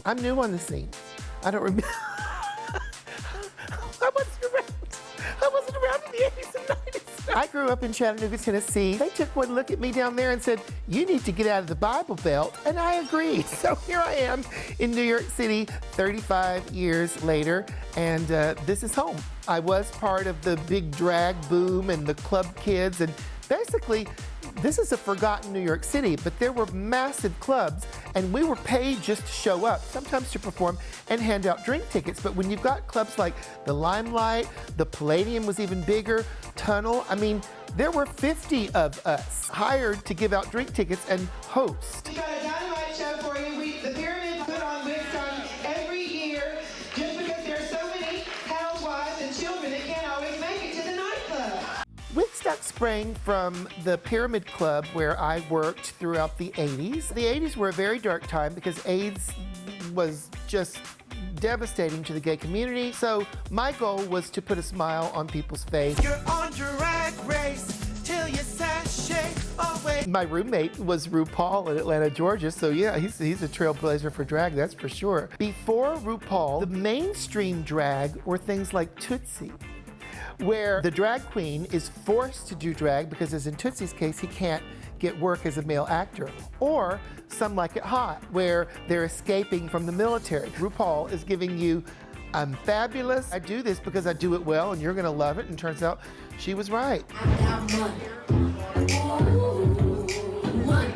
I'm new on the scene. I don't remember. I wasn't around in the 80s and 90s. I grew up in Chattanooga, Tennessee. They took one look at me down there and said, you need to get out of the Bible Belt, and I agreed. So here I am in New York City 35 years later, and this is home. I was part of the big drag boom and the club kids, and basically, this is a forgotten New York City, but there were massive clubs, and we were paid just to show up, sometimes to perform and hand out drink tickets. But when you've got clubs like the Limelight, the Palladium was even bigger, Tunnel, I mean, there were 50 of us hired to give out drink tickets and host. We got a dynamite show for you. The Pyramid put on Woodstock every year just because there are so many housewives and children that can't always make it to the nightclub. Woodstock sprang from the Pyramid Club where I worked throughout the 80s. The 80s were a very dark time because AIDS was just devastating to the gay community. So my goal was to put a smile on people's face. You're on Drag Race till you sashay away. My roommate was RuPaul in Atlanta, Georgia, so yeah, he's a trailblazer for drag, that's for sure. Before RuPaul, the mainstream drag were things like Tootsie, where the drag queen is forced to do drag because, as in Tootsie's case, he can't get work as a male actor. Or Some Like It Hot, where they're escaping from the military. RuPaul is giving you, I'm fabulous, I do this because I do it well and you're gonna love it, and turns out she was right. I got money. Ooh, money.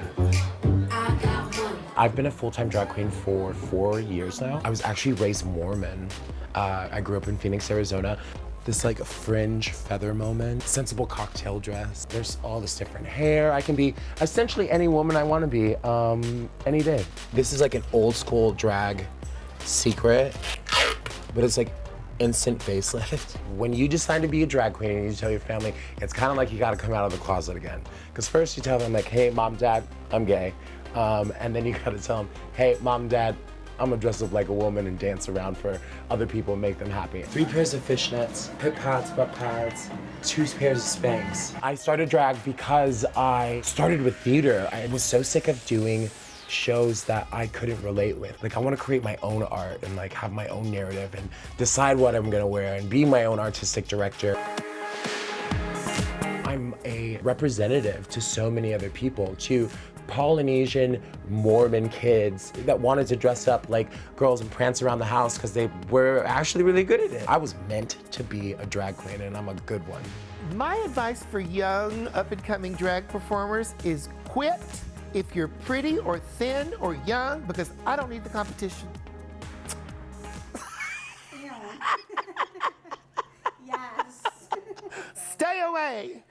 I got money. I've been a full-time drag queen for 4 years now. I was actually raised Mormon. I grew up in Phoenix, Arizona. This like fringe feather moment, sensible cocktail dress. There's all this different hair. I can be essentially any woman I want to be, any day. This is like an old school drag secret, but it's like instant facelift. When you decide to be a drag queen and you tell your family, it's kind of like you got to come out of the closet again. Because first you tell them like, hey, mom, dad, I'm gay. And then you got to tell them, hey, mom, dad, I'm gonna dress up like a woman and dance around for other people and make them happy. 3 pairs of fishnets, hip pads, butt pads, 2 pairs of Spanx. I started drag because I started with theater. I was so sick of doing shows that I couldn't relate with. Like, I wanna create my own art and like have my own narrative and decide what I'm gonna wear and be my own artistic director. I'm a representative to so many other people, to Polynesian Mormon kids that wanted to dress up like girls and prance around the house because they were actually really good at it. I was meant to be a drag queen, and I'm a good one. My advice for young, up-and-coming drag performers is quit if you're pretty or thin or young, because I don't need the competition. Yes. Stay away.